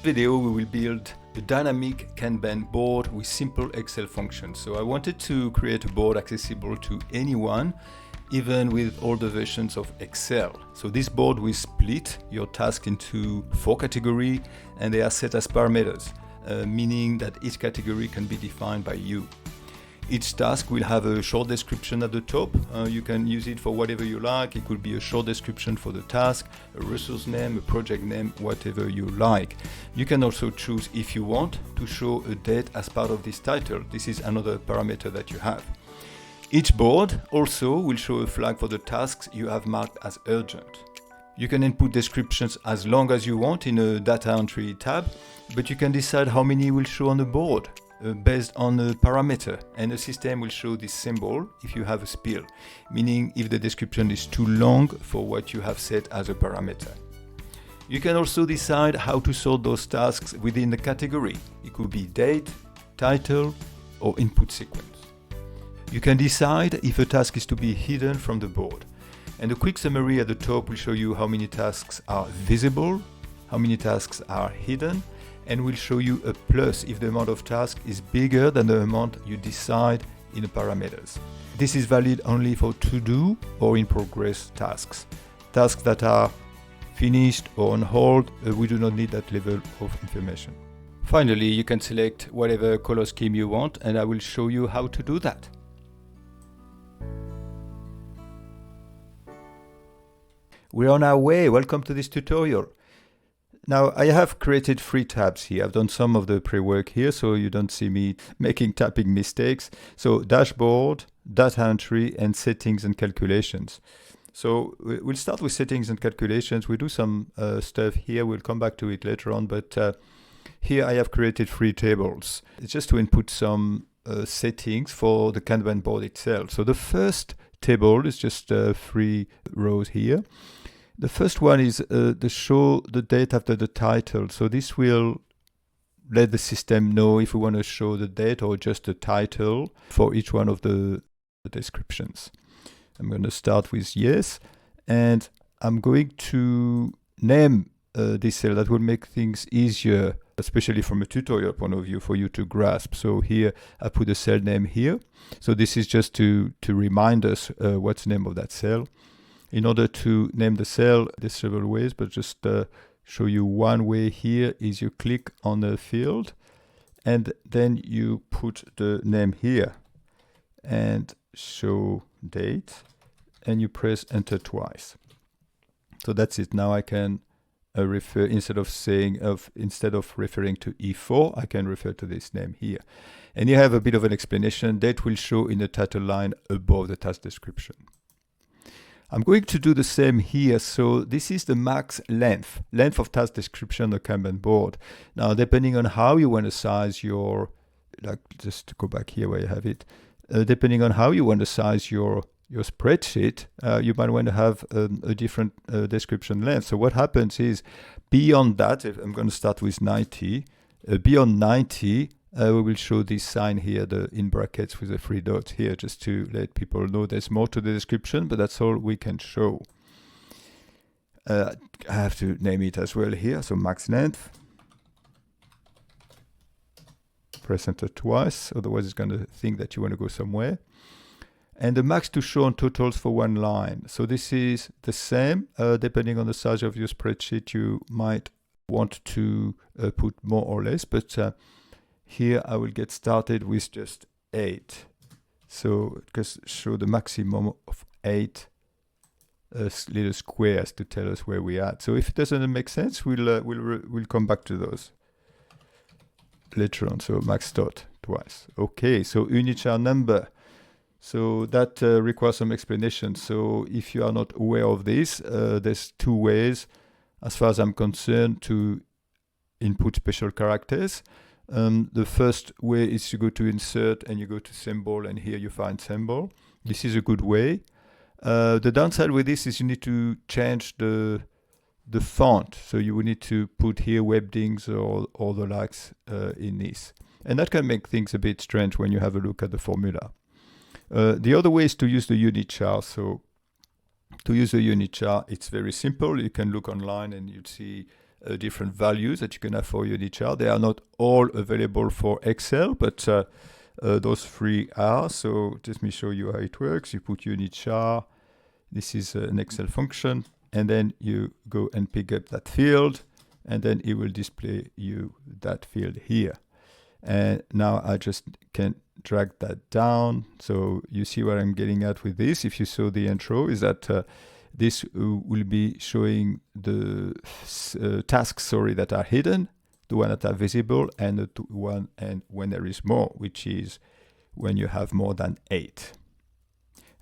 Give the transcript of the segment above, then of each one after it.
video we will build a dynamic Kanban board with simple Excel functions. So I wanted to create a board accessible to anyone, even with older versions of Excel. So this board will split your task into 4 categories and they are set as parameters, meaning that each category can be defined by you. Each task will have a short description at the top. You can use it for whatever you like. It could be a short description for the task, a resource name, a project name, whatever you like. You can also choose, if you want, to show a date as part of this title. This is another parameter that you have. Each board also will show a flag for the tasks you have marked as urgent. You can input descriptions as long as you want in a data entry tab, but you can decide how many will show on the board based on a parameter, and the system will show this symbol if you have a spill, meaning if the description is too long for what you have set as a parameter. You can also decide how to sort those tasks within the category. It could be date, title, or input sequence. You can decide if a task is to be hidden from the board. And a quick summary at the top will show you how many tasks are visible, how many tasks are hidden, and will show you a plus if the amount of tasks is bigger than the amount you decide in the parameters. This is valid only for to-do or in-progress tasks. Tasks that are finished or on hold, we do not need that level of information. Finally, you can select whatever color scheme you want, and I will show you how to do that. We're on our way. Welcome to this tutorial. Now, I have created 3 tabs here. I've done some of the pre-work here, so you don't see me making typing mistakes. So dashboard, data entry, and settings and calculations. So we'll start with settings and calculations. We do some stuff here. We'll come back to it later on, but here I have created 3 tables. It's just to input some settings for the Kanban board itself. So the first table is just 3 rows here. The first one is to show the date after the title. So this will let the system know if we want to show the date or just the title for each one of the descriptions. I'm going to start with yes, and I'm going to name this cell. That will make things easier, especially from a tutorial point of view, for you to grasp. So here I put a cell name here. So this is just to remind us what's the name of that cell. In order to name the cell, there's several ways, but just show you one way here is you click on the field and then you put the name here and show date and you press enter twice. So that's it. Now I can refer, instead of referring to E4, I can refer to this name here. And you have a bit of an explanation. Date will show in the title line above the task description. I'm going to do the same here. So this is the max length of task description on the Kanban board. Now, depending on how you want to size your, just to go back here where you have it, depending on how you want to size your spreadsheet, you might want to have a different description length. So what happens is, beyond that, if I'm going to start with 90, beyond 90, we will show this sign here, the in brackets with the 3 dots here, just to let people know there's more to the description, but that's all we can show. I have to name it as well here, so max length. Press enter twice, otherwise it's going to think that you want to go somewhere. And the max to show on totals for one line. So this is the same, depending on the size of your spreadsheet, you might want to put more or less, but here I will get started with just 8. So just show the maximum of 8 little squares to tell us where we're at. So if it doesn't make sense, we'll come back to those later on. So max dot twice. Okay, so unichar number. So that requires some explanation. So if you are not aware of this, there's 2 ways, as far as I'm concerned, to input special characters. The first way is to go to insert and you go to symbol, and here you find symbol. This is a good way. The downside with this is you need to change the font. So you will need to put here webdings or the likes in this. And that can make things a bit strange when you have a look at the formula. The other way is to use the unit chart. So to use the unit chart, it's very simple. You can look online and you'll see different values that you can have for unit chart. They are not all available for Excel, but those three are. So let me show you how it works. You put unit chart. This is an Excel function, and then you go and pick up that field, and then it will display you that field here. And now I just can drag that down. So you see what I'm getting at with this. If you saw the intro, is that this will be showing the tasks, that are hidden, the one that are visible, and the one and when there is more, which is when you have more than 8.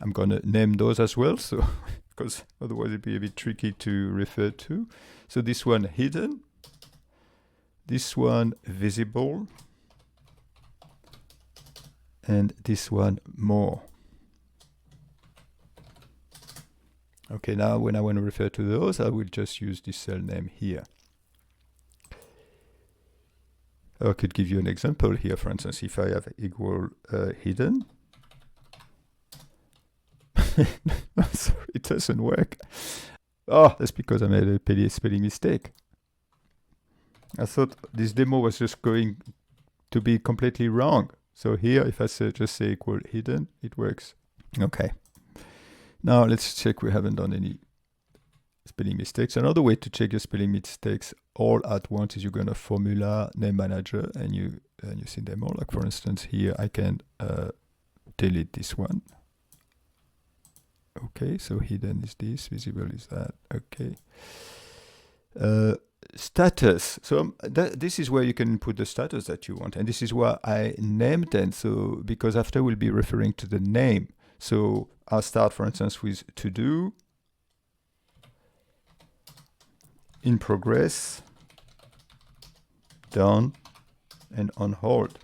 I'm gonna name those as well, so because otherwise it'd be a bit tricky to refer to. So this one hidden, this one visible, and this one more. Okay, now when I want to refer to those, I will just use this cell name here. I could give you an example here. For instance, if I have equal hidden, sorry, it doesn't work. Oh, that's because I made a spelling mistake. I thought this demo was just going to be completely wrong. So here, if I just say equal hidden, it works. Okay. Now let's check we haven't done any spelling mistakes. Another way to check your spelling mistakes all at once is you go to formula, name manager, and you see them all. Like for instance, here I can delete this one. Okay, so hidden is this, visible is that. Okay. Status. So this is where you can put the status that you want, and this is why I named them. So because after we'll be referring to the name. So I'll start, for instance, with to do, in progress, done, and on hold.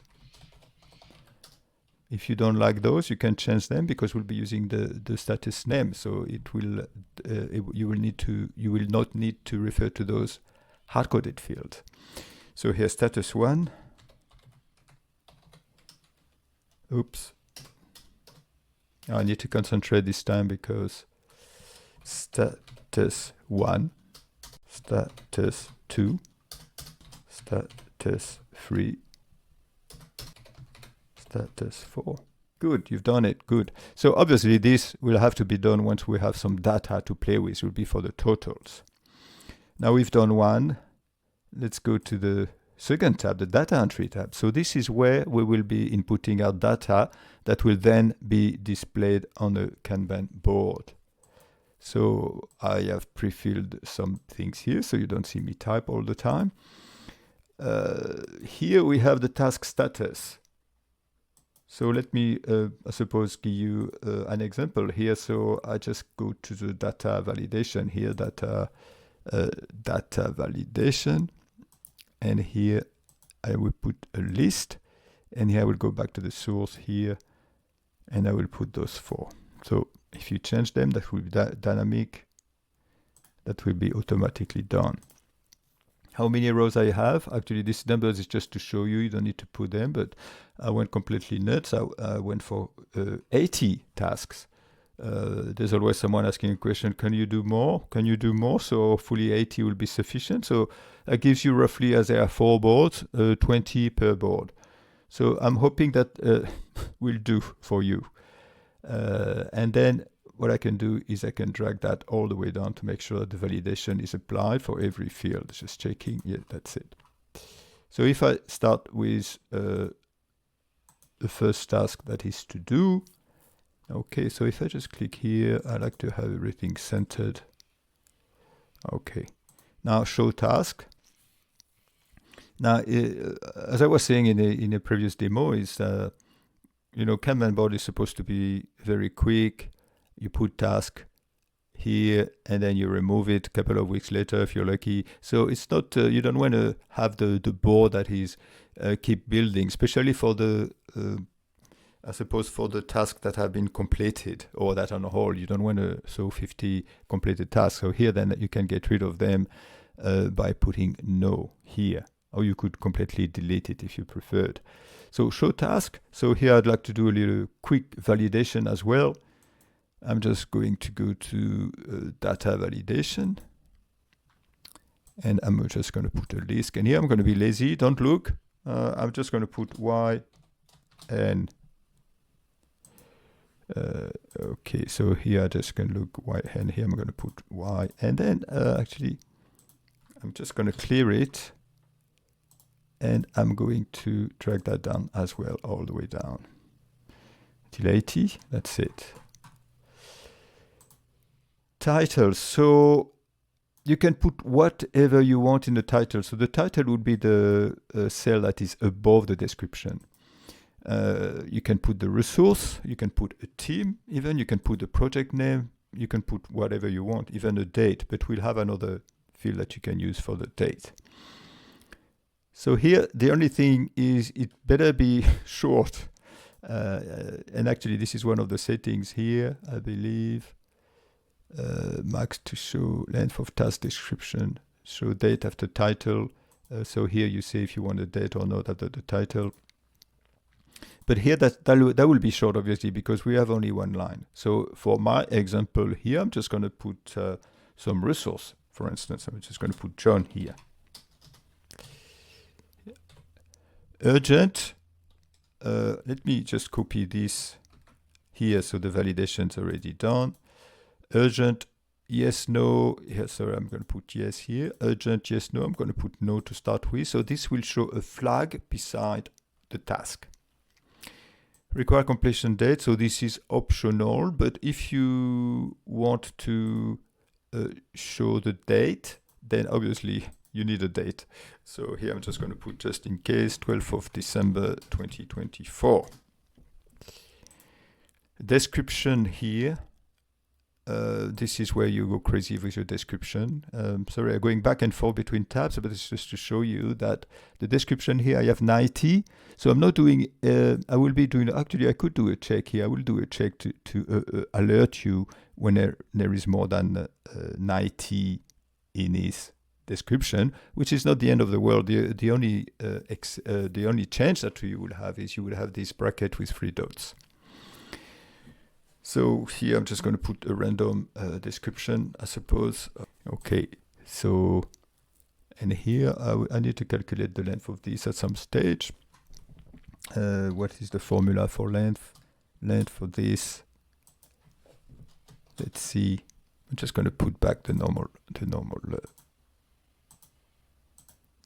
If you don't like those, you can change them because we'll be using the status name. So it will you will not need to refer to those hard-coded fields. So here status 1. Oops. I need to concentrate this time because status 1, status 2, status 3, status 4. Good, you've done it, good. So obviously this will have to be done once we have some data to play with. It will be for the totals. Now we've done one. Let's go to the second tab, the data entry tab. So this is where we will be inputting our data that will then be displayed on a Kanban board. So I have pre-filled some things here so you don't see me type all the time. Here we have the task status. So let me, I suppose, give you an example here. So I just go to the data validation here, data validation. And here I will put a list, and here I will go back to the source here, and I will put those 4. So if you change them, that will be dynamic. That will be automatically done. How many rows I have? Actually, this number is just to show you. You don't need to put them, but I went completely nuts. I went for 80 tasks. There's always someone asking a question, can you do more? Can you do more? So hopefully 80 will be sufficient. So that gives you roughly, as there are 4 boards, 20 per board. So I'm hoping that will do for you. And then what I can do is I can drag that all the way down to make sure that the validation is applied for every field. Just checking, yeah, that's it. So if I start with the first task, that is to do. Okay, so if I just click here, I like to have everything centered. Okay, now show task. Now, as I was saying in a previous demo, is Kanban board is supposed to be very quick. You put task here, and then you remove it a couple of weeks later if you're lucky. So it's not, you don't want to have the board that is keep building, especially for the, I suppose for the tasks that have been completed or that on hold. You don't want to show 50 completed tasks. So here then you can get rid of them by putting no here, or you could completely delete it if you preferred. So show task. So here I'd like to do a little quick validation as well. I'm just going to go to data validation. And I'm just going to put a list. And here I'm going to be lazy. Don't look. I'm just going to put y and okay, so here I just can look y, and here I'm going to put y, and then actually I'm just going to clear it, and I'm going to drag that down as well, all the way down till 80. That's it. Title. So you can put whatever you want in the title. So the title would be the cell that is above the description. You can put the resource, you can put a team, even you can put the project name, you can put whatever you want, even a date, but we'll have another field that you can use for the date. So here, the only thing is it better be short. And actually, this is one of the settings here, I believe. Max to show length of task description, show date after title. So here you say if you want a date or not after the title. But here that will be short, obviously, because we have only one line. So for my example here, I'm just going to put some resource. For instance, I'm just going to put John here. Urgent. Let me just copy this here so the validation's already done. Urgent, yes, no. Here, sorry, I'm going to put yes here. Urgent, yes, no. I'm going to put no to start with. So this will show a flag beside the task. Require completion date. So this is optional, but if you want to show the date, then obviously you need a date. So here I'm just going to put just in case 12th of December 2024. Description here. This is where you go crazy with your description. Sorry, I'm going back and forth between tabs, but it's just to show you that the description here, I have 90. So I'm not doing, I will be doing, actually I could do a check here. I will do a check to alert you when there is more than 90 in his description, which is not the end of the world. The only change that you will have is you will have this bracket with 3 dots. So here I'm just going to put a random description, I suppose. Okay, so, and here I need to calculate the length of this at some stage. What is the formula for length? Length for this. Let's see. I'm just going to put back the normal.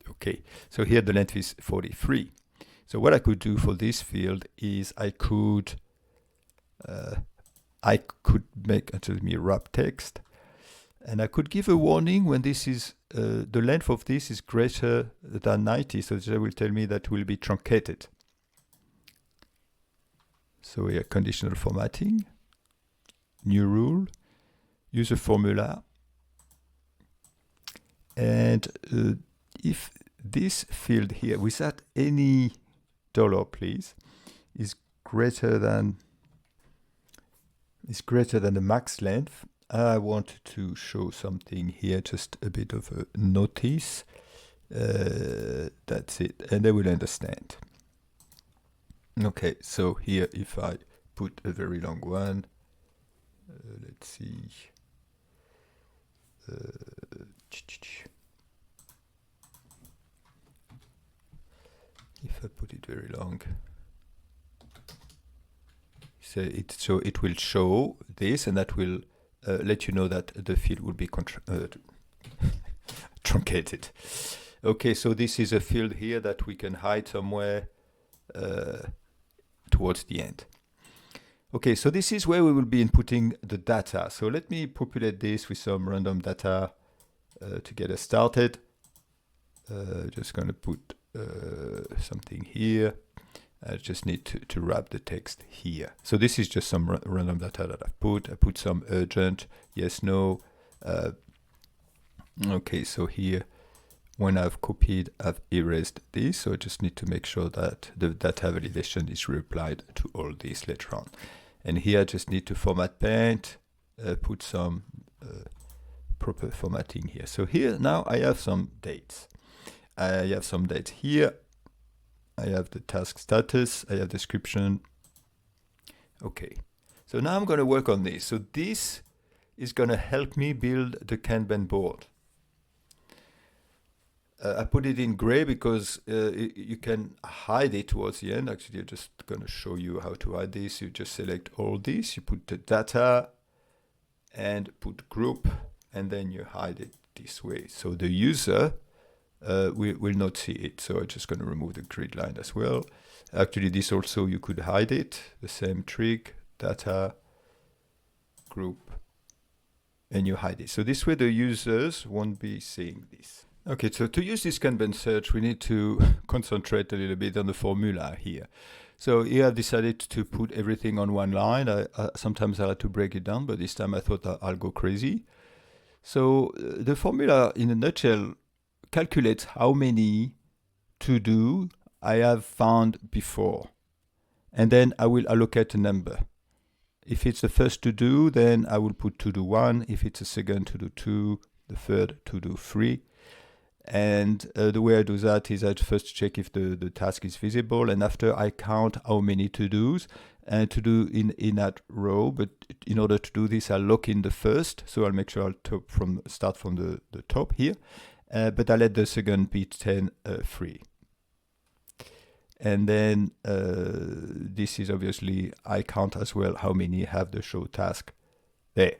Okay, so here the length is 43. So what I could do for this field is I could make actually wrap text, and I could give a warning when this is the length of this is greater than 90, so that will tell me that will be truncated. So here, conditional formatting, new rule, use a formula, and if this field here, without any dollar, please, is greater than the max length, I want to show something here, just a bit of a notice. That's it, and they will understand. Okay, so here if I put a very long one, let's see. If I put it very long, so it will show this, and that will let you know that the field will be truncated. Okay, so this is a field here that we can hide somewhere towards the end. Okay, so this is where we will be inputting the data. So let me populate this with some random data to get us started. Just going to put something here. I just need to wrap the text here. So this is just some random data that I've put. I put some urgent, yes, no. Okay, so here, when I've copied, I've erased this. So I just need to make sure that the data validation is reapplied to all this later on. And here I just need to format paint, put some proper formatting here. So here now I have some dates. I have some dates here. I have the task status, I have description. Okay, so now I'm going to work on this. So this is going to help me build the Kanban board. I put it in gray because you can hide it towards the end. Actually, I'm just going to show you how to hide this. You just select all this, you put the data and put group, and then you hide it this way. So the user will not see it. So I'm just going to remove the grid line as well. Actually, this also, you could hide it. The same trick, data, group, and you hide it. So this way the users won't be seeing this. Okay, so to use this Kanban search, we need to concentrate a little bit on the formula here. So here I've decided to put everything on one line. Sometimes I like to break it down, but this time I thought I'll go crazy. So the formula, in a nutshell, calculates how many to-do I have found before. And then I will allocate a number. If it's the first to-do, then I will put to-do 1. If it's the second, to-do 2, the third, to-do 3. And the way I do that is I first check if the task is visible, and after I count how many to-dos and to do in that row. But in order to do this, I'll lock in the first, so I'll make sure I'll start from the top here, but I'll let the second be 10 free. And then this is obviously, I count as well how many have the show task there.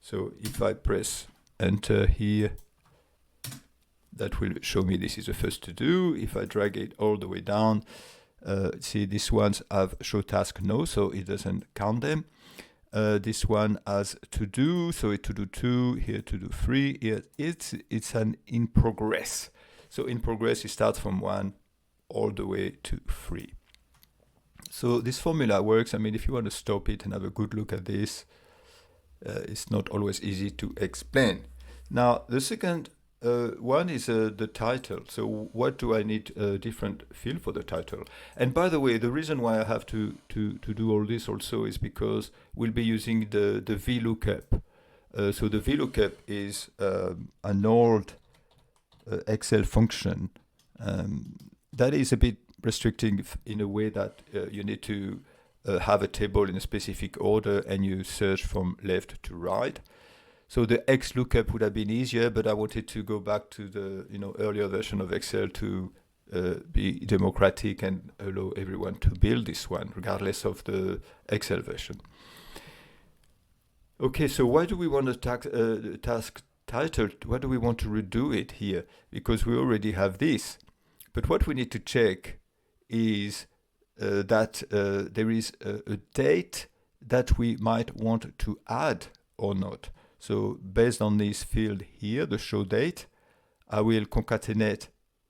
So if I press enter here, that will show me this is the first to do. If I drag it all the way down, see these ones have show task no, so it doesn't count them. This one has to do, so it to do 2, here to do 3. Here it's an in progress. So in progress, it starts from 1 all the way to 3. So this formula works. I mean, if you want to stop it and have a good look at this, it's not always easy to explain. Now, the second one is the title. So what do I need a different field for the title? And by the way, the reason why I have to do all this also is because we'll be using the VLOOKUP. So the VLOOKUP is an old Excel function that is a bit restricting in a way that you need to have a table in a specific order and you search from left to right. So the XLOOKUP would have been easier, but I wanted to go back to the earlier version of Excel to be democratic and allow everyone to build this one, regardless of the Excel version. Okay, so why do we want a task title? Why do we want to redo it here? Because we already have this. But what we need to check is that there is a date that we might want to add or not. So based on this field here, the show date, I will concatenate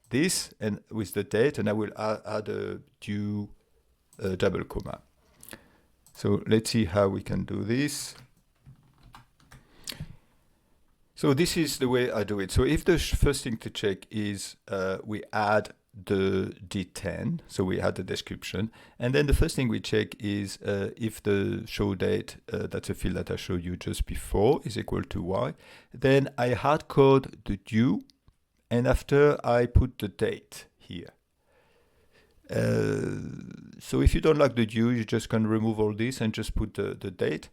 this and with the date, and I will add a due double comma. So let's see how we can do this. So this is the way I do it. So if the first thing to check is we add the D10, so we add the description, and then the first thing we check is if the show date, that's a field that I showed you just before, is equal to Y, then I hard code the due, and after I put the date here. So if you don't like the due, you just can remove all this and just put the date.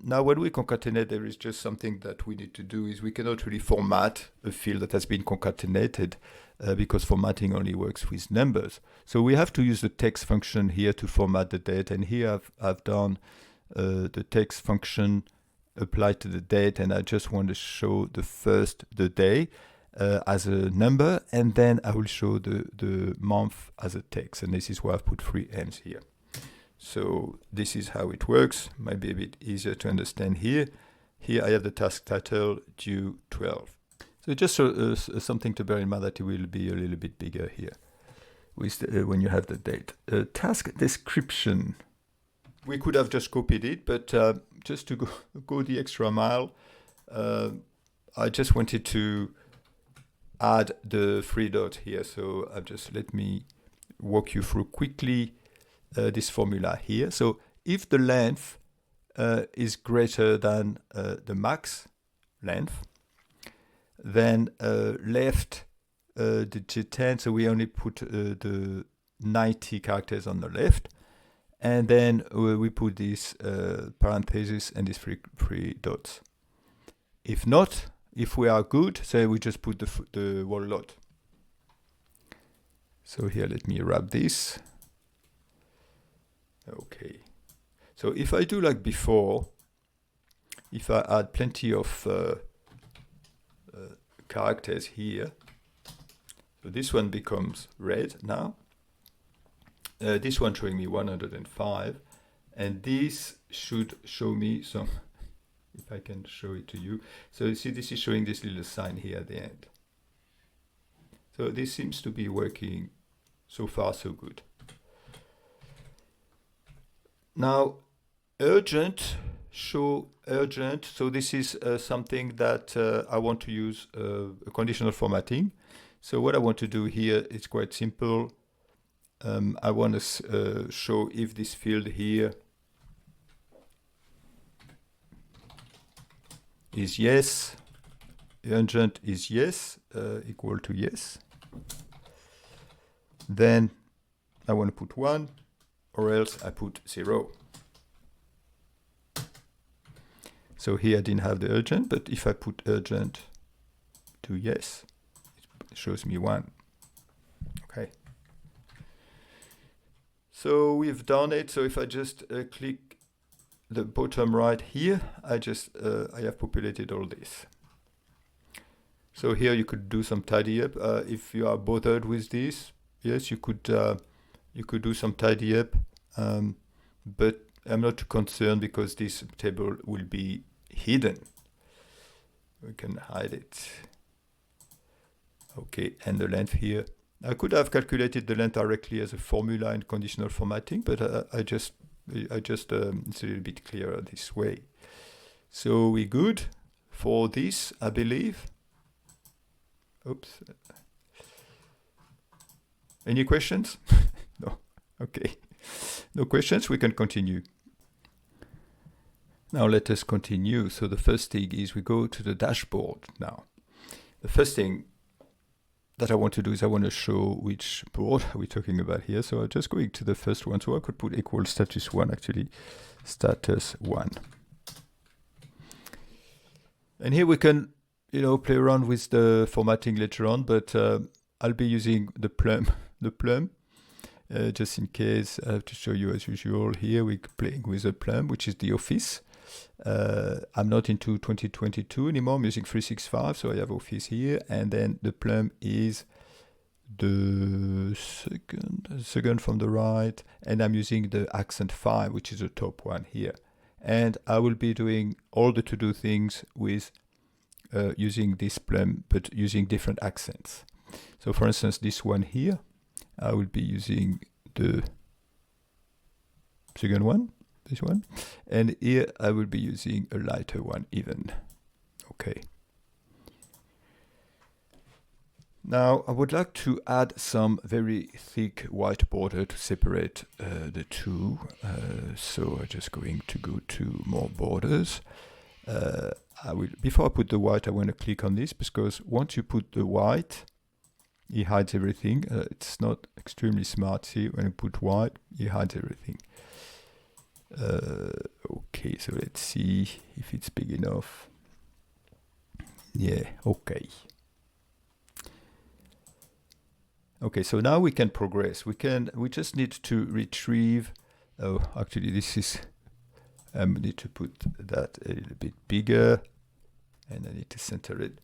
Now when we concatenate, there is just something that we need to do is we cannot really format a field that has been concatenated because formatting only works with numbers. So we have to use the text function here to format the date, and here I've done the text function applied to the date, and I just want to show the day as a number, and then I will show the month as a text, and this is why I've put 3 M's here. So this is how it works. Might be a bit easier to understand here. Here I have the task title due 12. So just something to bear in mind that it will be a little bit bigger here with when you have the date. Task description. We could have just copied it, but just to go the extra mile, I just wanted to add the 3 dots here. So let me walk you through quickly this formula here. So if the length is greater than the max length, then left digit 10, so we only put the 90 characters on the left, and then we put this parenthesis and these three dots. If not, If we are good, so we just put the whole lot. So here, let me wrap this. Okay. So if I do like before, if I add plenty of characters here, so this one becomes red now. This one showing me 105, and this should show me some, if I can show it to you. So you see, this is showing this little sign here at the end. So this seems to be working so far, so good. Now, urgent, show urgent. So this is something that I want to use a conditional formatting. So what I want to do here is quite simple. I want to show if this field here is yes, urgent is yes, equal to yes. Then I want to put 1, or else I put 0. So here I didn't have the urgent, but if I put urgent to yes, it shows me 1. Okay. So we've done it. So if I just click the bottom right here, I have populated all this. So here you could do some tidy up. If you are bothered with this, yes, you could do some tidy up, but I'm not too concerned because this table will be hidden. We can hide it. Okay, and the length here. I could have calculated the length directly as a formula in conditional formatting, but it's a little bit clearer this way. So we're good for this, I believe. Oops. Any questions? No. Okay. No questions. We can continue. Now let us continue. So the first thing is we go to the dashboard now. The first thing that I want to do is I want to show which board are we talking about here. So I'm just going to the first one. So I could put equal status 1 actually, status 1. And here we can, play around with the formatting later on, but I'll be using the plum, just in case I have to show you as usual. Here we're playing with the plum, which is the Office. I'm not into 2022 anymore. I'm using 365, so I have Office here, and then the plum is the second from the right, and I'm using the accent 5, which is the top one here. And I will be doing all the to-do things with using this plum, but using different accents. So for instance, this one here, I will be using the second one, this one, and here I will be using a lighter one even. Okay. Now I would like to add some very thick white border to separate the two. So I'm just going to go to more borders. Before I put the white, I want to click on this, because once you put the white, it hides everything. It's not extremely smart. See, when I put white, it hides everything. Okay, so let's see if it's big enough. Yeah, okay. Okay, so now we can progress. We just need to retrieve. Oh, actually, this is. I need to put that a little bit bigger, and I need to center it.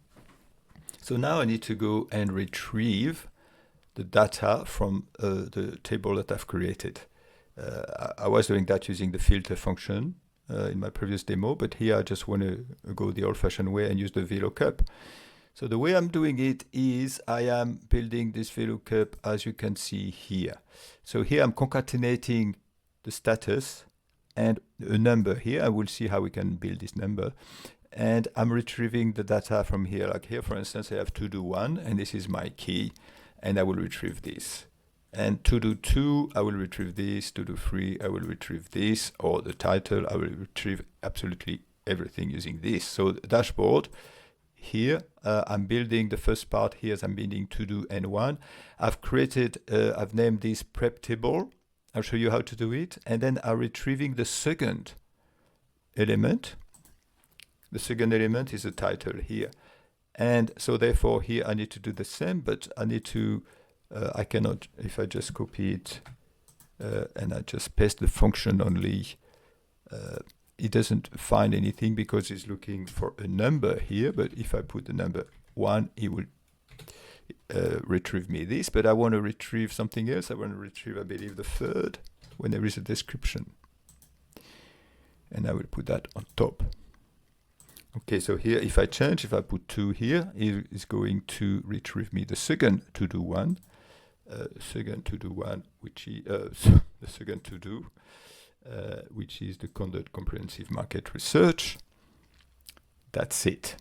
So now I need to go and retrieve the data from the table that I've created. I was doing that using the filter function in my previous demo, but here I just want to go the old-fashioned way and use the VLOOKUP. So the way I'm doing it is I am building this VLOOKUP, as you can see here. So here I'm concatenating the status and a number here. I will see how we can build this number. And I'm retrieving the data from here. Like here, for instance, I have to do 1, and this is my key, and I will retrieve this. And to do 2, I will retrieve this. To do 3, I will retrieve this, or the title, I will retrieve absolutely everything using this. So the dashboard, here, I'm building the first part here as I'm building to do and 1. I've named this prep table. I'll show you how to do it. And then I'm retrieving the second element. The second element is the title here. And so therefore here I need to do the same, but I need to, I cannot, if I just copy it and I just paste the function only, it doesn't find anything because it's looking for a number here. But if I put the number 1, it will retrieve me this. But I want to retrieve something else. I want to retrieve, I believe, the third when there is a description. And I will put that on top. Okay, so here, if I change, if I put 2 here, it is going to retrieve me the second to-do one, which is the second to-do, which is the conduct comprehensive market research. That's it.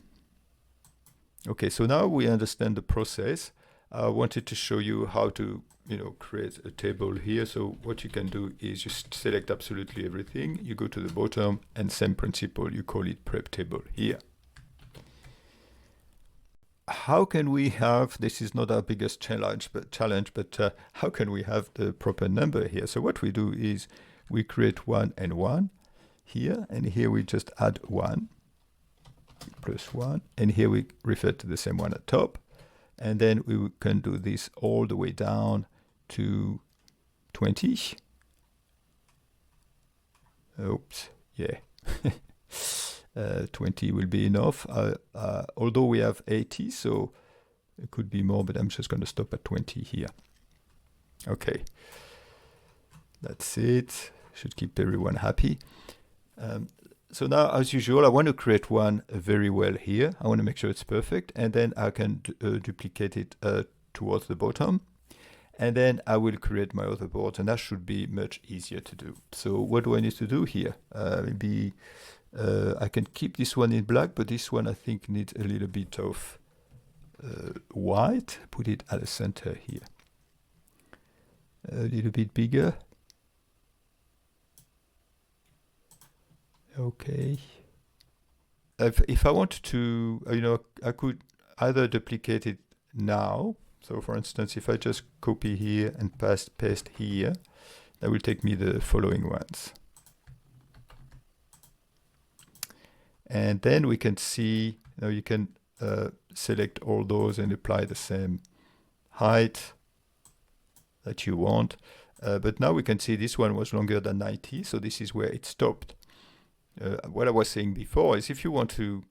Okay, so now we understand the process. I wanted to show you how to, create a table here. So what you can do is just select absolutely everything. You go to the bottom and same principle, you call it prep table here. How can we have, this is not our biggest challenge, but how can we have the proper number here? So what we do is we create 1 and 1 here, and here we just add 1 plus 1, and here we refer to the same one at top. And then we can do this all the way down to 20. Oops, yeah. 20 will be enough, although we have 80, so it could be more, but I'm just going to stop at 20 here. Okay, that's it. Should keep everyone happy. So now, as usual, I want to create one very well here. I want to make sure it's perfect, and then I can duplicate it towards the bottom. And then I will create my other boards, and that should be much easier to do. So what do I need to do here? Maybe I can keep this one in black, but this one I think needs a little bit of white. Put it at the center here. A little bit bigger. Okay. If I want to, I could either duplicate it now. So for instance, if I just copy here and paste here, that will take me the following ones. And then we can see, you can select all those and apply the same height that you want. But now we can see this one was longer than 90, so this is where it stopped. What I was saying before is if you want to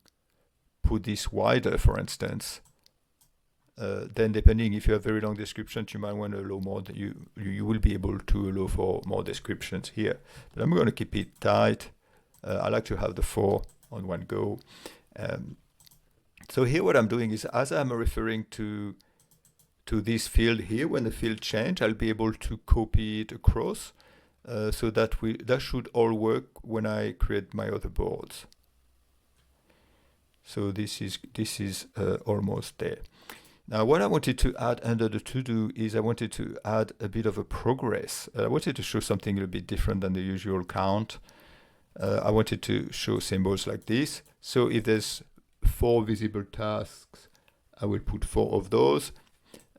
put this wider, for instance, then depending if you have very long descriptions, you might want to allow more. You will be able to allow for more descriptions here. But I'm going to keep it tight. I like to have the 4 on one go. So here what I'm doing is, as I'm referring to this field here, when the field change, I'll be able to copy it across. So that should all work when I create my other boards. So this is almost there. Now what I wanted to add under the to-do is I wanted to add a bit of a progress. I wanted to show something a little bit different than the usual count. I wanted to show symbols like this. So if there's 4 visible tasks, I will put 4 of those.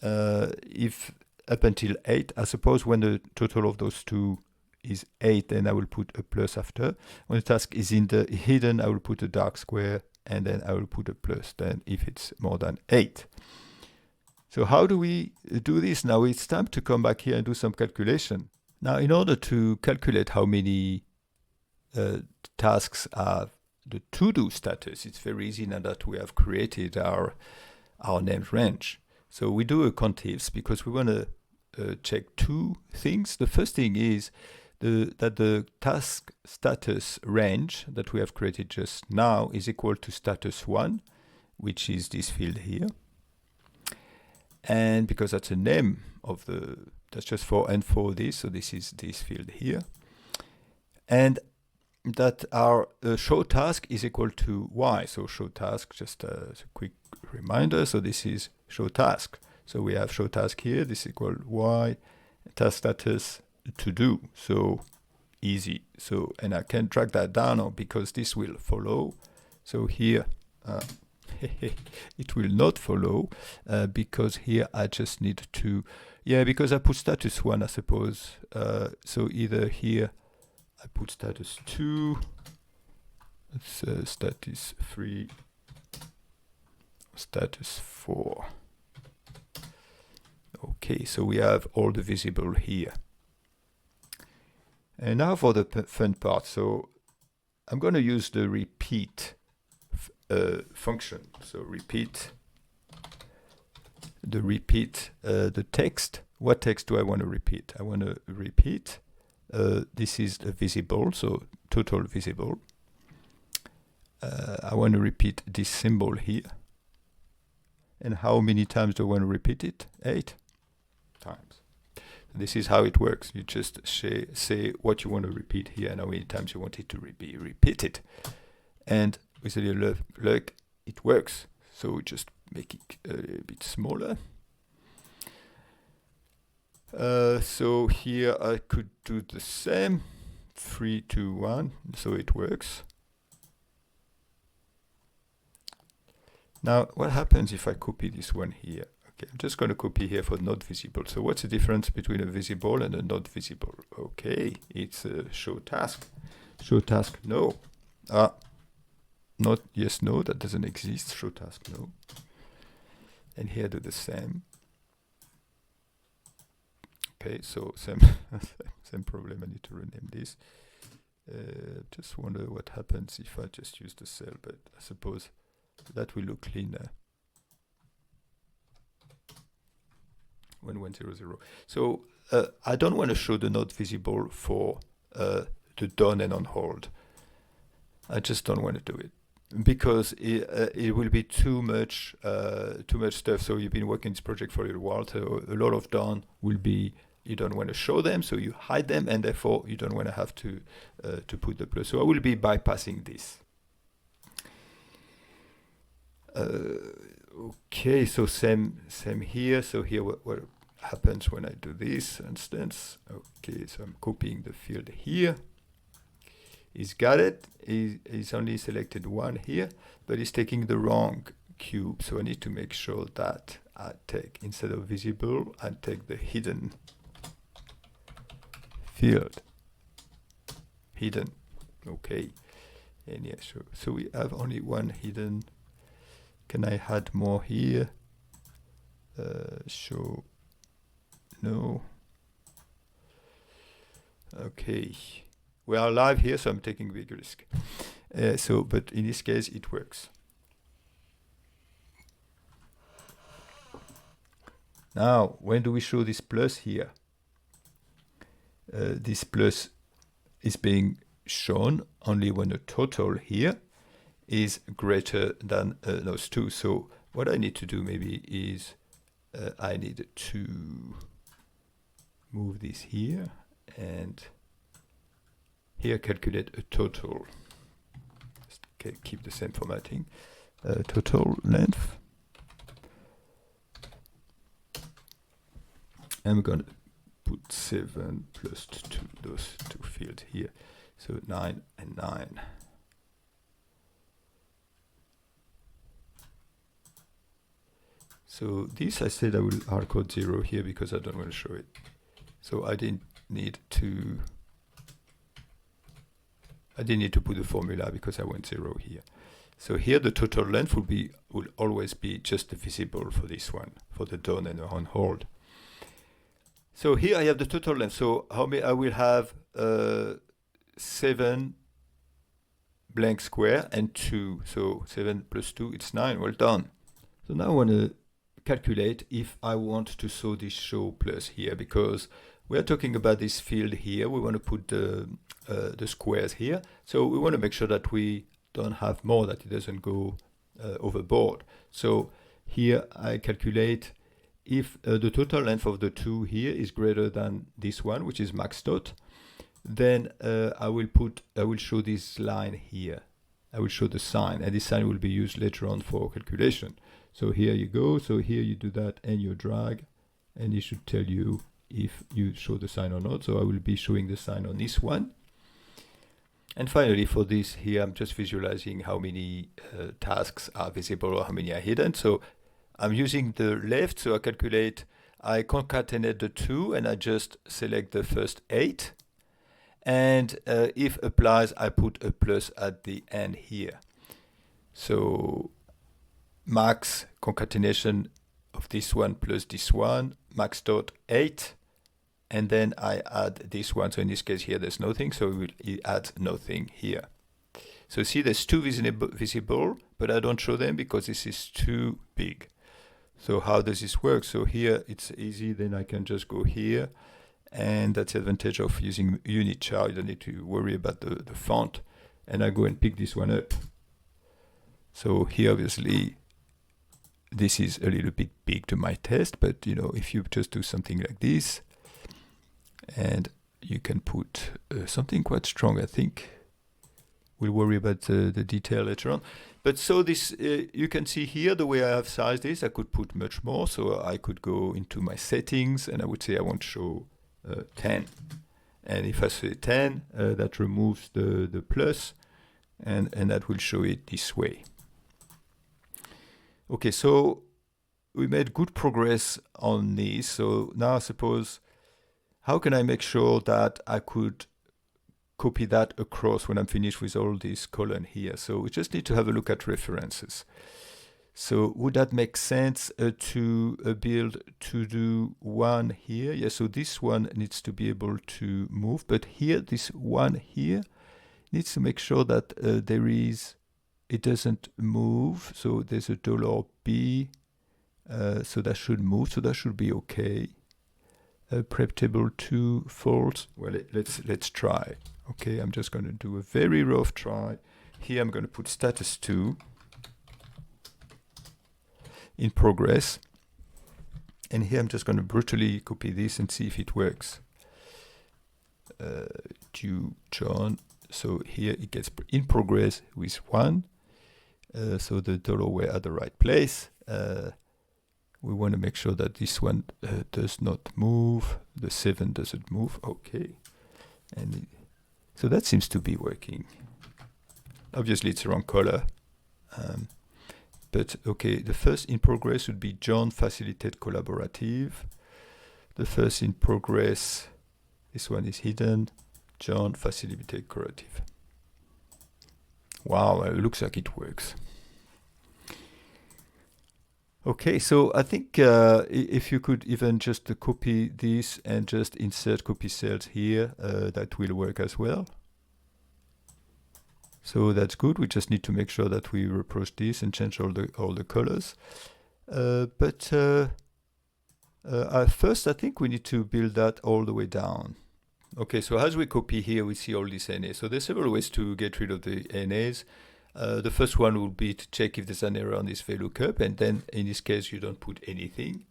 If up until 8, I suppose when the total of those 2 is 8, then I will put a plus after. When the task is in the hidden, I will put a dark square, and then I will put a plus then if it's more than 8. So how do we do this? Now it's time to come back here and do some calculation. Now in order to calculate how many tasks have the to-do status, it's very easy now that we have created our named range. So we do a contifs because we want to check 2 things. The first thing is that the task status range that we have created just now is equal to status 1, which is this field here. And because that's a name of that's just for and for this, so this is this field here. And that our show task is equal to y. So show task, just as a quick reminder, so this is show task. So we have show task here, this is equal y, task status to do. So easy. So, and I can drag that down because this will follow. So here, it will not follow because here I just need to, because I put status 1, I suppose. So either here I put status 2, status 3, status 4. Okay, so we have all the visible here. And now for the fun part. So I'm going to use the repeat function. So repeat the text. What text do I want to repeat? I want to repeat this is the visible, so total visible. I want to repeat this symbol here. And how many times do I want to repeat it? 8 times. This is how it works. You just say what you want to repeat here and how many times you want it to be repeated. And with a little luck, it works. So we just make it a bit smaller. So here I could do the same. 3, 2, 1. So it works. Now, what happens if I copy this one here? Okay, I'm just going to copy here for not visible. So what's the difference between a visible and a not visible? Okay, it's a show task. Show task, no. Not yes, no, that doesn't exist. Show task, no. And here do the same. Okay, so same problem. I need to rename this. Just wonder what happens if I just use the cell, but I suppose that will look cleaner. 1100. So I don't want to show the not visible for the done and on hold. I just don't want to do it because it will be too much stuff. So you've been working this project for a little while, so a lot of done will be. You don't want to show them, so you hide them, and therefore you don't want to have to put the plus. So I will be bypassing this. Okay, so same here. So here what happens when I do this, for instance. Okay, so I'm copying the field here. He's got it. He's only selected one here, but he's taking the wrong cube. So I need to make sure that I take, instead of visible, I take the hidden field. Hidden. Okay. And yeah, so we have only one hidden. Can I add more here? Show. No. Okay. We are live here, so I'm taking big risk. But in this case, it works. Now, when do we show this plus here? This plus is being shown only when the total here is greater than those two. So what I need to do maybe is I need to move this here and here calculate a total. Just keep the same formatting. Total length. And we're going to put 7 plus 2, those two fields here. So 9 and 9. So this I said I will hardcode 0 here because I don't want to show it. So I didn't need to put the formula because I want 0 here. So here the total length will always be just the visible for this one, for the done and the on hold. So here I have the total length. So how many I will have 7 blank square and 2. So 7 plus 2, it's 9. Well done. So now I want to calculate if I want to show this show plus here, because we are talking about this field here. We want to put the squares here. So we want to make sure that we don't have more, that it doesn't go overboard. So here I calculate if the total length of the 2 here is greater than this one, which is max dot, then I will show this line here. I will show the sign, and this sign will be used later on for calculation. So here you go. So here you do that and you drag, and it should tell you if you show the sign or not. So I will be showing the sign on this one. And finally, for this here, I'm just visualizing how many tasks are visible or how many are hidden. So I'm using the left, so I concatenate the 2 and I just select the first 8. And if applies, I put a plus at the end here. So max concatenation of this one plus this one, max dot 8, and then I add this one. So in this case here there's nothing, so we will add nothing here. So see, there's two visible, but I don't show them because this is too big. So how does this work? So here it's easy, then I can just go here, and that's the advantage of using unit chart. You don't need to worry about the font, and I go and pick this one up. So here obviously this is a little bit big to my taste, but you know, if you just do something like this, and you can put something quite strong, I think. We'll worry about the detail later on. But so this, you can see here the way I have sized this, I could put much more. So I could go into my settings and I would say I want to show 10. And if I say 10, that removes the plus, and that will show it this way. Okay, so we made good progress on this. So now I suppose, how can I make sure that I could copy that across when I'm finished with all these column here? So we just need to have a look at references. So would that make sense to build to do one here? Yeah, so this one needs to be able to move, but here, this one here needs to make sure that it doesn't move. So there's a $B, so that should move, so that should be okay. Prep table 2 false. Well, let's try. Okay, I'm just going to do a very rough try. Here I'm going to put status 2 in progress. And here I'm just going to brutally copy this and see if it works. John. So here it gets in progress with 1. So the dollar were at the right place. We want to make sure that this one does not move. The 7 doesn't move. Okay. And so that seems to be working. Obviously, it's the wrong color. But okay, the first in progress would be John facilitate collaborative. The first in progress, this one is hidden. John facilitate collaborative. Wow, it looks like it works. Okay, so I think if you could even just copy this and just insert copy cells here, that will work as well. So that's good. We just need to make sure that we approach this and change all the colors. First, I think we need to build that all the way down. Okay, so as we copy here, we see all these NAs. So there's several ways to get rid of the NAs. The first one would be to check if there's an error on this VLOOKUP, and then in this case you don't put anything.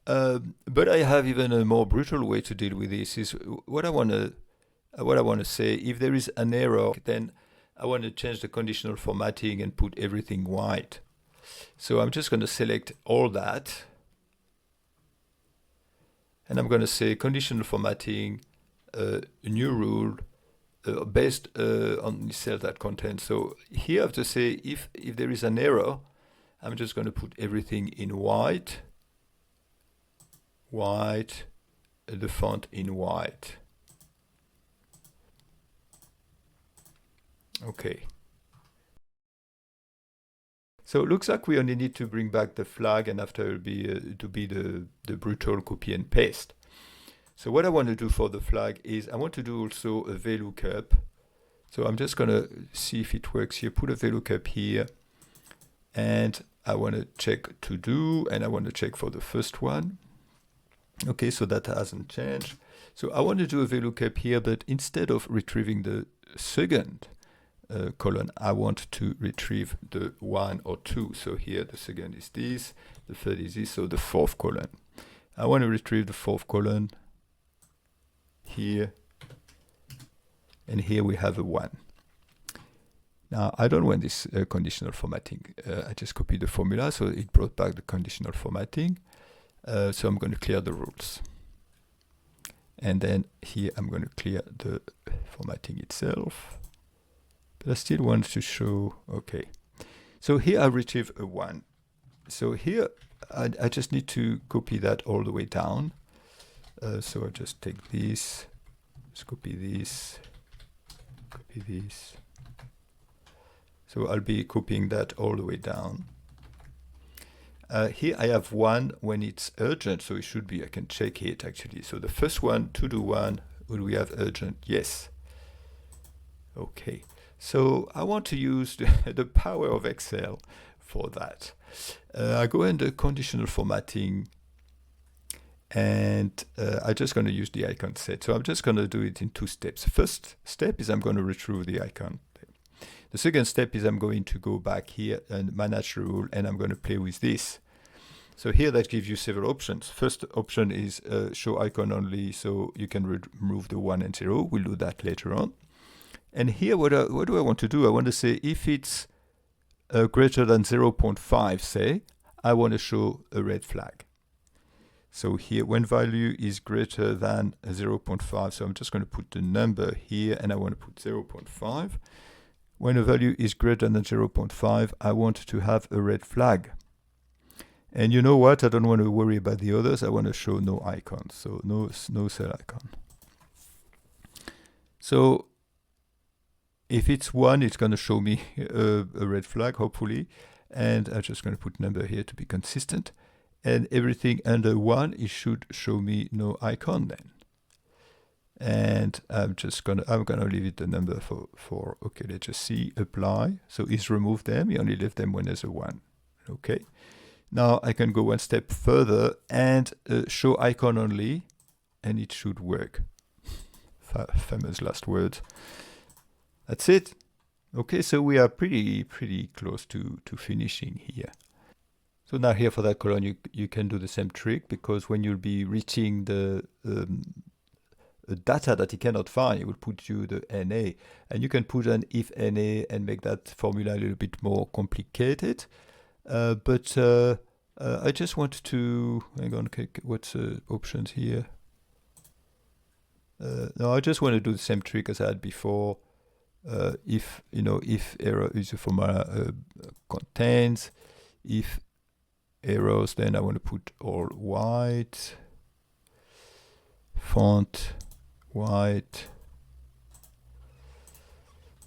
But I have even a more brutal way to deal with this. Is what I want to say. If there is an error, then I want to change the conditional formatting and put everything white. So I'm just going to select all that, and I'm going to say conditional formatting, new rule. Based on the cell that contains. So here I have to say if there is an error, I'm just going to put everything in white, the font in white. Okay. So it looks like we only need to bring back the flag, and after it will be the brutal copy and paste. So what I want to do for the flag is I want to do also a VLOOKUP. So I'm just going to see if it works here. Put a VLOOKUP here. And I want to check to do, and I want to check for the first one. Okay, so that hasn't changed. So I want to do a VLOOKUP here, but instead of retrieving the second column, I want to retrieve the 1 or 2. So here the second is this, the third is this, so the fourth column. I want to retrieve the fourth column here, and here we have a 1. Now I don't want this conditional formatting. I just copied the formula, so it brought back the conditional formatting. So I'm going to clear the rules, and then here I'm going to clear the formatting itself, but I still want to show. Okay, so here I retrieve a 1. So here I just need to copy that all the way down. So I just take this, just copy this, copy this. So I'll be copying that all the way down. here I have one when it's urgent, so it should be, I can check it actually. So the first one, to do one, would we have urgent? Yes. Okay, so I want to use the power of Excel for that. I go into conditional formatting, and I'm just going to use the icon set. So I'm just going to do it in 2 steps. First step is I'm going to retrieve the icon. The second step is I'm going to go back here and manage the rule, and I'm going to play with this. So here that gives you several options. First option is show icon only, so you can remove the 1 and 0. We'll do that later on. And here what do I want to do? I want to say if it's greater than 0.5, say, I want to show a red flag. So here, when value is greater than 0.5, so I'm just going to put the number here, and I want to put 0.5. When a value is greater than 0.5, I want to have a red flag. And you know what? I don't want to worry about the others. I want to show no icon, so no cell icon. So if it's 1, it's going to show me a red flag, hopefully. And I'm just going to put number here to be consistent. And everything under 1, it should show me no icon then. And I'm gonna leave it the number for okay, let's just see, apply. So he's removed them, he only left them when there's a 1. Okay. Now I can go one step further and show icon only, and it should work. Famous last words. That's it. Okay, so we are pretty close to finishing here. So now here for that column, you can do the same trick, because when you'll be reaching the data that it cannot find, it will put you the NA, and you can put an if NA and make that formula a little bit more complicated. But I just want to hang on. What's the options here? No, I just want to do the same trick as I had before. If error is a formula contains, if errors, then I want to put all white, font white,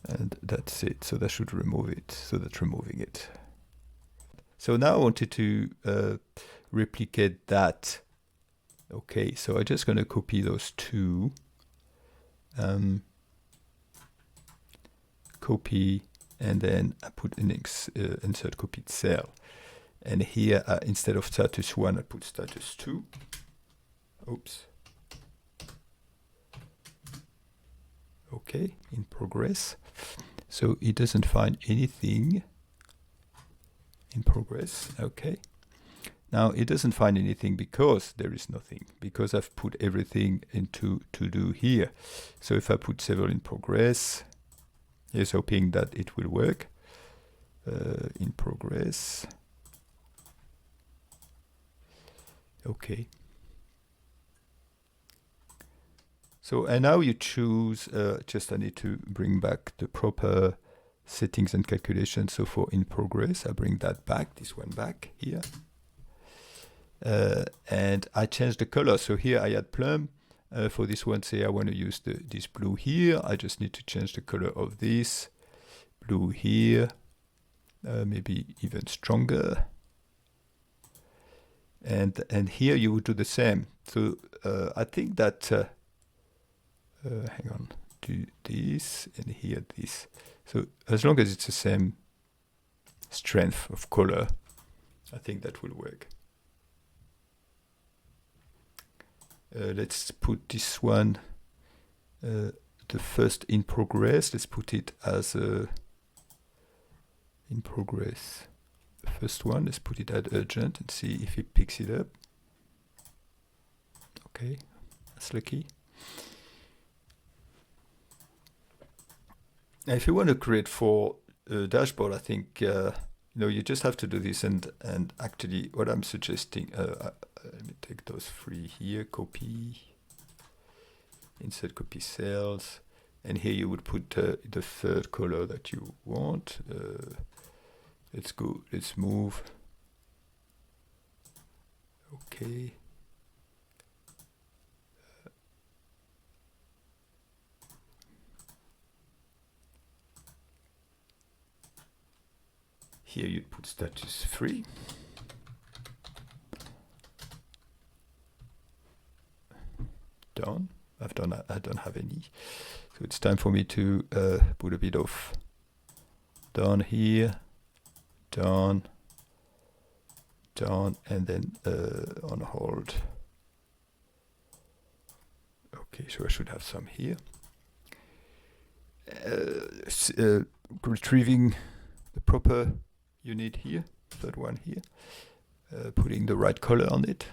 and that's it. So that should remove it. So that's removing it. So now I wanted to replicate that. Okay, so I'm just going to copy those 2. Copy, and then I put an insert copied cell. And here, instead of status 1, I put status 2. Oops. Okay, in progress. So it doesn't find anything in progress. Okay. Now it doesn't find anything because there is nothing, because I've put everything into to do here. So if I put several in progress, here's hoping that it will work. In progress. Okay. So, and now you choose, I need to bring back the proper settings and calculations. So for in progress, I bring that back, this one back here. And I change the color. So here I had plum. For this one, say I want to use this blue here. I just need to change the color of this. Blue here, maybe even stronger. And here you would do the same. So I think that, hang on, do this, and here this. So as long as it's the same strength of color, I think that will work. Let's put this one, the first in progress, let's put it as in progress. The first one, let's put it at urgent and see if it picks it up. Okay, that's lucky. Now, if you want to create 4 dashboard, I think you just have to do this, and actually what I'm suggesting, let me take those 3 here, copy, insert copy cells, and here you would put the third color that you want. Let's go, let's move. Okay. Here you'd put status 3. done. I don't have any. So it's time for me to put a bit of done here, done, and then on hold. Okay, so I should have some here. Retrieving the proper unit here, third one here, putting the right color on it.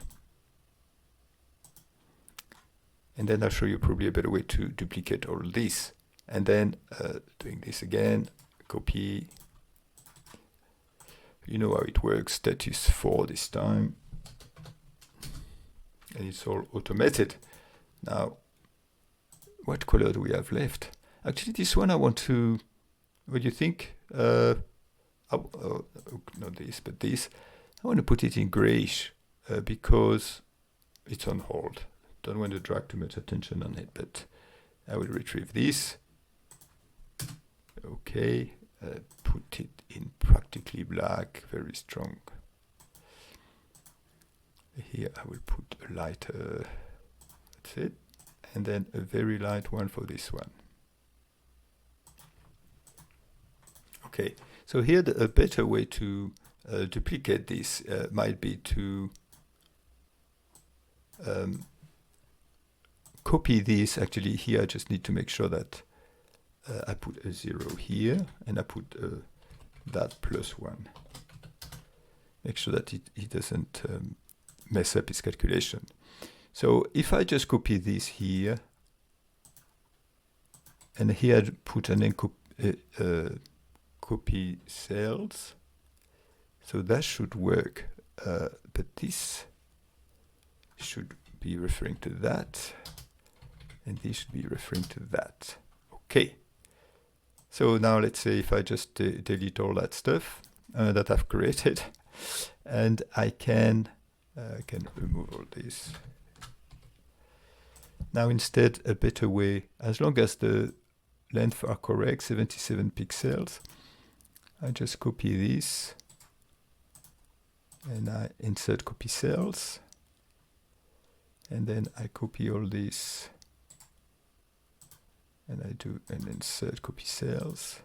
And then I'll show you probably a better way to duplicate all this. And then doing this again, copy. You know how it works, status 4 this time. And it's all automated. Now, what color do we have left? Actually, this one I want to, what do you think? Not this, but this. I want to put it in grayish because it's on hold. Don't want to drag too much attention on it, but I will retrieve this. Okay, put it in practically black, very strong. Here I will put a lighter, that's it, and then a very light one for this one. Okay, so here a better way to duplicate this might be to copy this. Actually, here I just need to make sure that I put a 0 here, and I put that +1. Make sure that it doesn't mess up his calculation. So if I just copy this here, and here I put an then copy cells, so that should work, but this should be referring to that, and this should be referring to that. Okay. So now let's say if I just delete all that stuff that I've created, and I can remove all this. Now instead, a better way, as long as the length are correct, 77 pixels, I just copy this, and I insert copy cells, and then I copy all this, and I do an insert copy cells.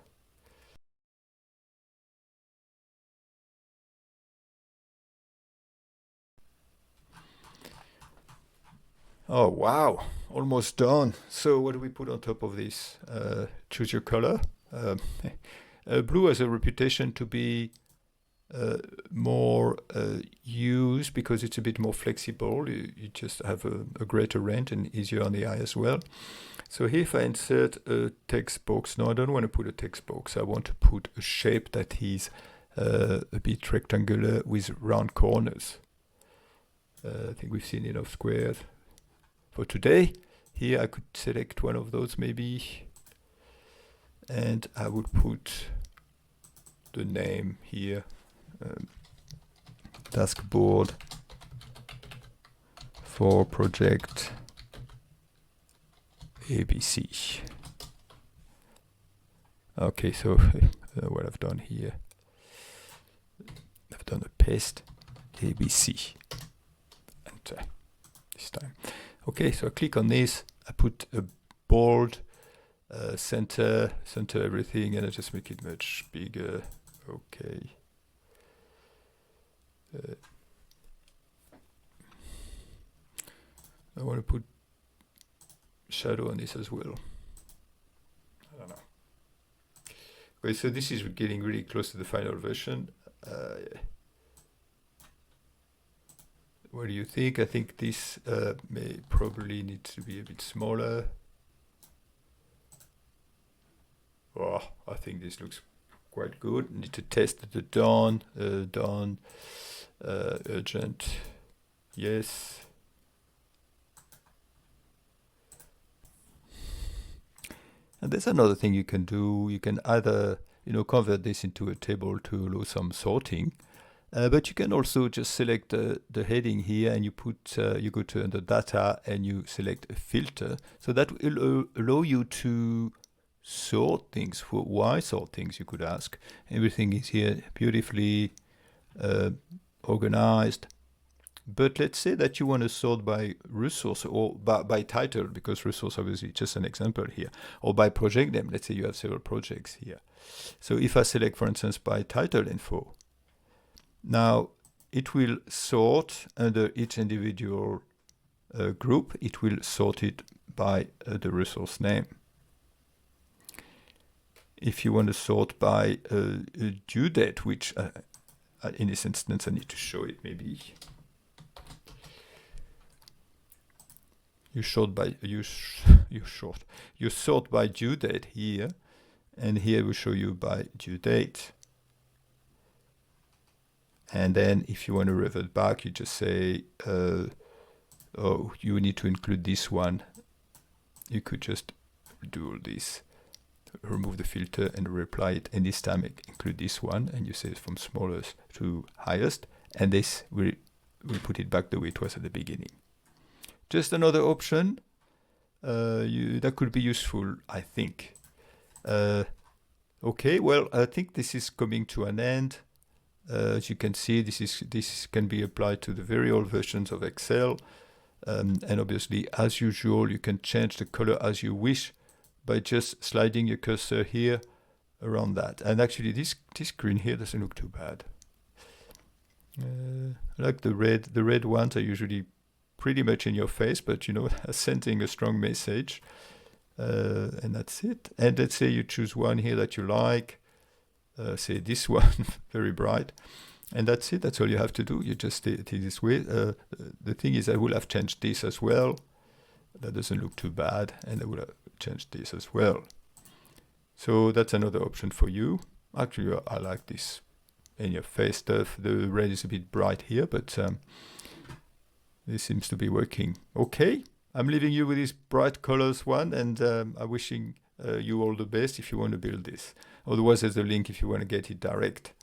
Oh wow, almost done. So what do we put on top of this? Choose your color. Blue has a reputation to be more used because it's a bit more flexible. You just have a greater range and easier on the eye as well. So here if I insert a text box, no, I don't want to put a text box. I want to put a shape that is a bit rectangular with round corners. I think we've seen enough squares for today. Here I could select one of those maybe, and I would put the name here, task board for project ABC. Okay, so what I've done here, I've done a paste ABC, and this time. Okay, so I click on this, I put a bold, center everything, and I just make it much bigger. Okay. I want to put shadow on this as well. I don't know. Okay, so this is getting really close to the final version. What do you think? I think this may probably need to be a bit smaller. Oh, I think this looks quite good. Need to test the done, urgent, yes. And there's another thing you can do. You can either, convert this into a table to allow some sorting. But you can also just select the heading here, and you go to under data and you select a filter. So that will allow you to sort things. Why sort things, you could ask. Everything is here beautifully organized. But let's say that you want to sort by resource or by title, because resource obviously just an example here, or by project name. Let's say you have several projects here. So if I select, for instance, by title info, now it will sort under each individual group. It will sort it by the resource name. If you want to sort by a due date, which in this instance I need to show it maybe. You sort by due date here, and here we show you by due date. And then if you want to revert back, you just say, oh, you need to include this one. You could just do all this, remove the filter and reply it, and this time include this one, and you say from smallest to highest, and this will put it back the way it was at the beginning. Just another option that could be useful, I think. Okay, well, I think this is coming to an end. As you can see, this can be applied to the very old versions of Excel. And obviously, as usual, you can change the color as you wish by just sliding your cursor here around that. And actually, this green here doesn't look too bad. I like the red. The red ones are usually pretty much in your face, but you know, sending a strong message. And that's it. And let's say you choose one here that you like. Say this one, very bright. And that's it. That's all you have to do. You just take this way. The thing is, I will have changed this as well. That doesn't look too bad. And I will have changed this as well. So that's another option for you. Actually, I like this in your face stuff. The red is a bit bright here, but this seems to be working. Okay, I'm leaving you with this bright colors one, and I'm wishing you all the best if you want to build this. Otherwise, there's a link if you want to get it direct.